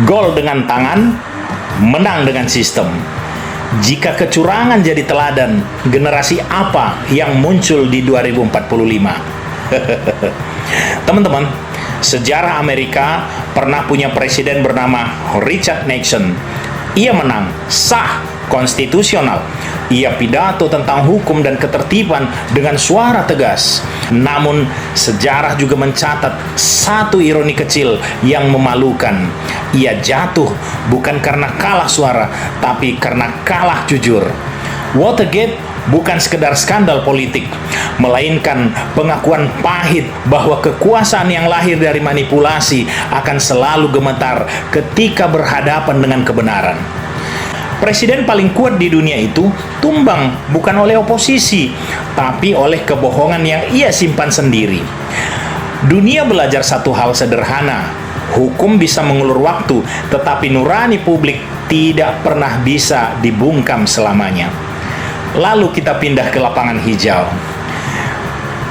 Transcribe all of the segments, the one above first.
Gol dengan tangan, menang dengan sistem. Jika kecurangan jadi teladan, generasi apa yang muncul di 2045? Teman-teman, sejarah Amerika pernah punya presiden bernama Richard Nixon. Ia menang, sah, konstitusional. Ia pidato tentang hukum dan ketertiban dengan suara tegas. Namun, sejarah juga mencatat satu ironi kecil yang memalukan. Ia jatuh bukan karena kalah suara, tapi karena kalah jujur. Watergate bukan sekedar skandal politik, melainkan pengakuan pahit bahwa kekuasaan yang lahir dari manipulasi akan selalu gemetar ketika berhadapan dengan kebenaran. Presiden paling kuat di dunia itu tumbang bukan oleh oposisi, tapi oleh kebohongan yang ia simpan sendiri. Dunia belajar satu hal sederhana: hukum bisa mengulur waktu, tetapi nurani publik tidak pernah bisa dibungkam selamanya. Lalu kita pindah ke lapangan hijau.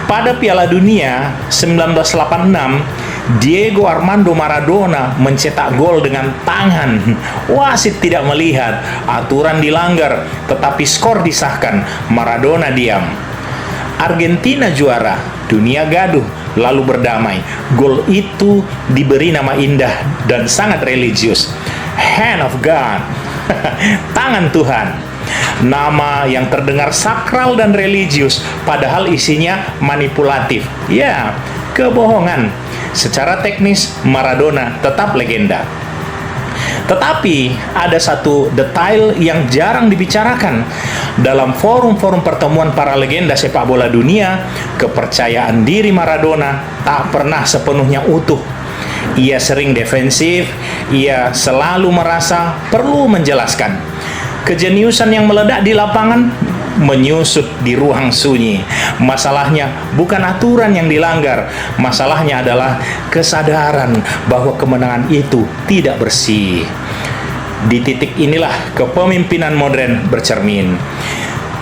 Pada Piala Dunia 1986, Diego Armando Maradona mencetak gol dengan tangan. Wasit tidak melihat, aturan dilanggar, tetapi skor disahkan. Maradona diam. Argentina juara, dunia gaduh, lalu berdamai. Gol itu diberi nama indah dan sangat religius. Hand of God. Tangan Tuhan. Nama yang terdengar sakral dan religius, padahal isinya manipulatif. Ya, kebohongan. Secara teknis, Maradona tetap legenda. Tetapi ada satu detail yang jarang dibicarakan. Dalam forum-forum pertemuan para legenda sepak bola dunia, kepercayaan diri Maradona tak pernah sepenuhnya utuh. Ia sering defensif, ia selalu merasa perlu menjelaskan. Kejeniusan yang meledak di lapangan menyusut di ruang sunyi. Masalahnya bukan aturan yang dilanggar, masalahnya adalah kesadaran bahwa kemenangan itu tidak bersih. Di titik inilah kepemimpinan modern bercermin.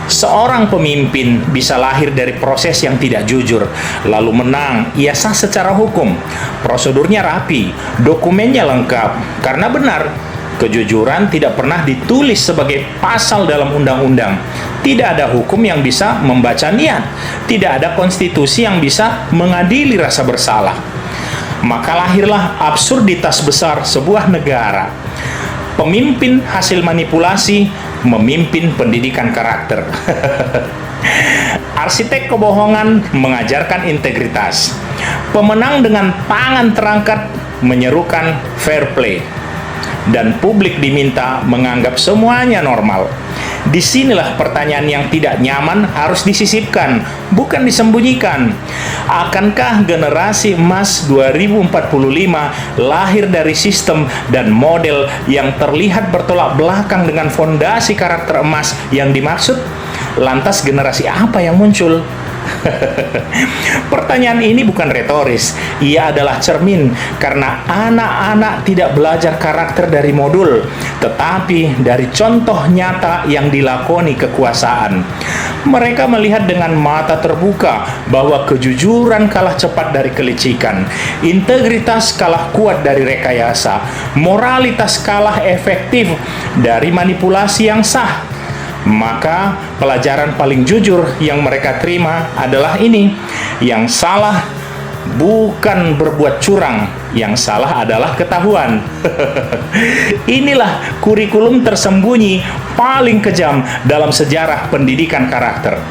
Seorang pemimpin bisa lahir dari proses yang tidak jujur, lalu menang. Ia sah secara hukum, prosedurnya rapi, dokumennya lengkap. Karena benar, kejujuran tidak pernah ditulis sebagai pasal dalam undang-undang. Tidak ada hukum yang bisa membaca niat. Tidak ada konstitusi yang bisa mengadili rasa bersalah. Maka lahirlah absurditas besar sebuah negara. Pemimpin hasil manipulasi memimpin pendidikan karakter. Arsitek kebohongan mengajarkan integritas. Pemenang dengan tangan terangkat menyerukan fair play. Dan publik diminta menganggap semuanya normal. Disinilah pertanyaan yang tidak nyaman harus disisipkan, bukan disembunyikan. Akankah generasi emas 2045 lahir dari sistem dan model yang terlihat bertolak belakang dengan fondasi karakter emas yang dimaksud? Lantas generasi apa yang muncul? Pertanyaan ini bukan retoris, ia adalah cermin karena anak-anak tidak belajar karakter dari modul, tetapi dari contoh nyata yang dilakoni kekuasaan. Mereka melihat dengan mata terbuka bahwa kejujuran kalah cepat dari kelicikan, integritas kalah kuat dari rekayasa, moralitas kalah efektif dari manipulasi yang sah. Maka pelajaran paling jujur yang mereka terima adalah ini: yang salah bukan berbuat curang, yang salah adalah ketahuan. Inilah kurikulum tersembunyi paling kejam dalam sejarah pendidikan karakter.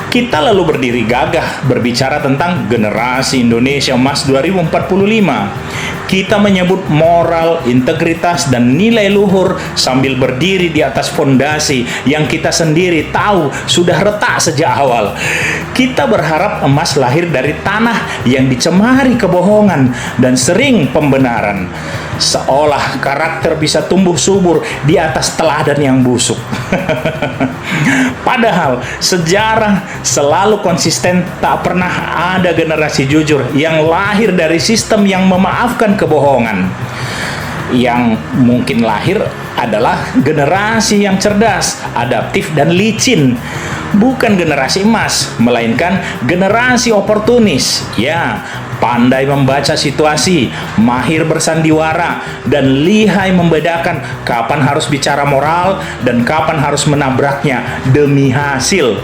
Kita lalu berdiri gagah berbicara tentang generasi Indonesia Emas 2045. Kita menyebut moral, integritas, dan nilai luhur sambil berdiri di atas fondasi yang kita sendiri tahu sudah retak sejak awal. Kita berharap emas lahir dari tanah yang dicemari kebohongan dan sering pembenaran. Seolah karakter bisa tumbuh subur di atas teladan yang busuk. Padahal sejarah selalu konsisten, tak pernah ada generasi jujur yang lahir dari sistem yang memaafkan kebohongan. Yang mungkin lahir adalah generasi yang cerdas, adaptif, dan licin. Bukan generasi emas, melainkan generasi oportunis. Ya, pandai membaca situasi, mahir bersandiwara, dan lihai membedakan kapan harus bicara moral dan kapan harus menabraknya demi hasil.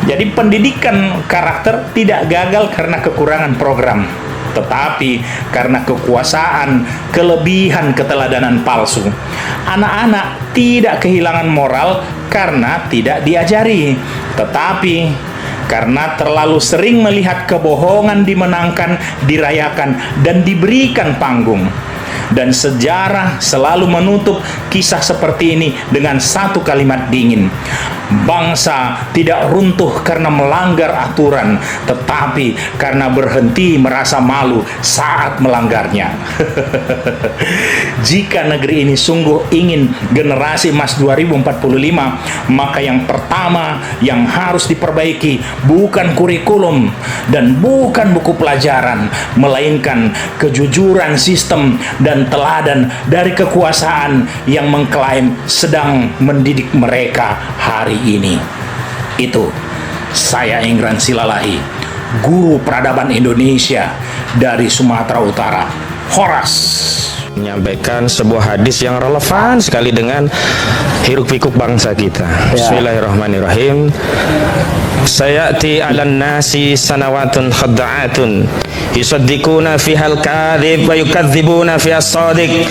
Jadi pendidikan karakter tidak gagal karena kekurangan program, tetapi karena kekuasaan, kelebihan keteladanan palsu. Anak-anak tidak kehilangan moral karena tidak diajari, tetapi karena terlalu sering melihat kebohongan dimenangkan, dirayakan, dan diberikan panggung. Dan sejarah selalu menutup kisah seperti ini dengan satu kalimat dingin: bangsa tidak runtuh karena melanggar aturan, tetapi karena berhenti merasa malu saat melanggarnya. Jika negeri ini sungguh ingin generasi emas 2045, maka yang pertama yang harus diperbaiki bukan kurikulum dan bukan buku pelajaran, melainkan kejujuran sistem dan teladan dari kekuasaan yang mengklaim sedang mendidik mereka hari ini. Itu saya Ingran Silalahi, guru peradaban Indonesia dari Sumatera Utara, Horas, menyampaikan sebuah hadis yang relevan sekali dengan hiruk pikuk bangsa kita. Bismillahirrahmanirrahim. Sayati 'alan nasi sanawatun khadda'atun yusaddiquna fihal kadhib wa yukadzibuna fihas shadiq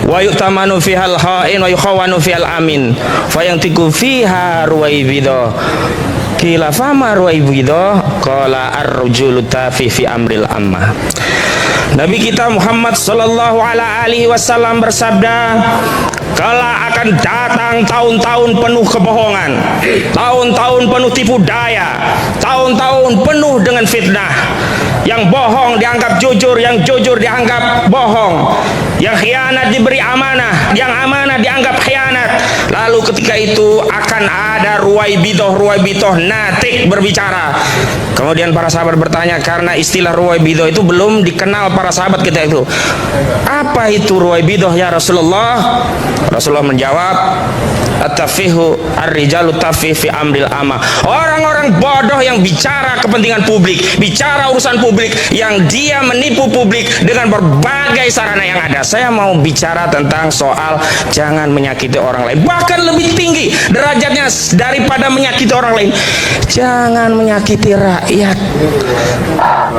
wa yu'tamanu fihal kha'in wa yukhawanu fihal amin fayantiku fiha ruwaibidho. Qila fama ruwaibidho? Qala ar-rajulu tafi fi amril ammah. Nabi kita Muhammad sallallahu alaihi wasallam bersabda, kala akan datang tahun-tahun penuh kebohongan, tahun-tahun penuh tipu daya, tahun-tahun penuh dengan fitnah. Yang bohong dianggap jujur, yang jujur dianggap bohong, yang khianat diberi amanah, yang amanah dianggap khianat. Lalu ketika itu akan ada ruwaibidhoh natik berbicara. Kemudian para sahabat bertanya, karena istilah ruwaibidhoh itu belum dikenal para sahabat kita itu. Apa itu ruwaibidhoh ya Rasulullah? Rasulullah menjawab, at-tafihu ar-rijalu tafih fi amril amah. Orang-orang bodoh yang bicara kepentingan publik, bicara urusan publik, yang dia menipu publik dengan berbagai sarana yang ada. Saya mau bicara tentang soal jangan menyakiti orang lain, bahkan lebih tinggi derajatnya daripada menyakiti orang lain, jangan menyakiti rakyat.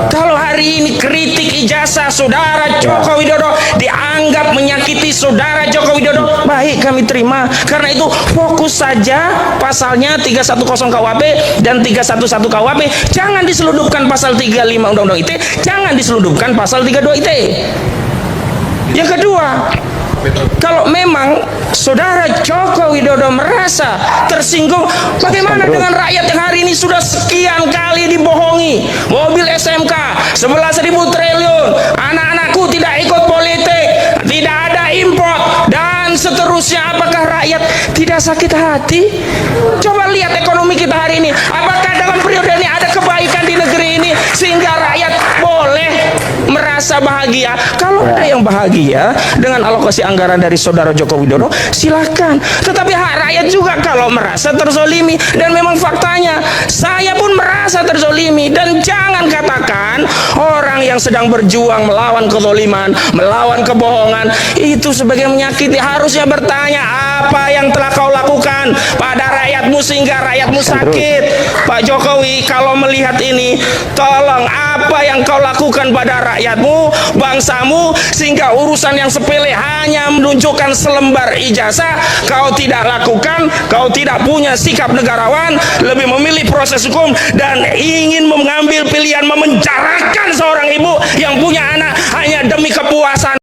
Kalau hari ini kritik ijazah saudara Joko Widodo dianggap menyakiti saudara Joko Widodo, baik kami terima. Karena itu fokus saja pasalnya 310 KUHP dan 311 KUHP, jangan diseludupkan pasal 35 Undang-Undang ITE, jangan diseludupkan pasal 32 ITE. Yang kedua, kalau memang saudara Joko Widodo merasa tersinggung, bagaimana dengan rakyat yang hari ini sudah sekian kali dibohongi? Mobil SMK 11.000 triliun, anak-anakku tidak ikut politik, tidak ada import, dan seterusnya. Apakah rakyat tidak sakit hati? Coba lihat ekonomi kita hari ini. Apakah dalam periode ini ada kebaikan di negeri ini sehingga rakyat boleh merasa bahagia? Kalau ada yang bahagia dengan alokasi anggaran dari saudara Joko Widodo, silakan. Tetapi hak rakyat juga kalau merasa terzolimi, dan memang faktanya saya pun merasa terzolimi. Dan jangan katakan orang yang sedang berjuang melawan kezoliman, melawan kebohongan itu sebagai menyakiti. Harusnya bertanya, apa yang telah kau lakukan pada rakyatmu sehingga rakyatmu sakit? Pak Jokowi, kalau melihat ini, tolong, apa yang kau lakukan pada rakyatmu, bangsamu, sehingga urusan yang sepele hanya menunjukkan selembar ijazah kau tidak lakukan? Kau tidak punya sikap negarawan, lebih memilih proses hukum dan ingin mengambil pilihan memenjarakan seorang ibu yang punya anak hanya demi kepuasan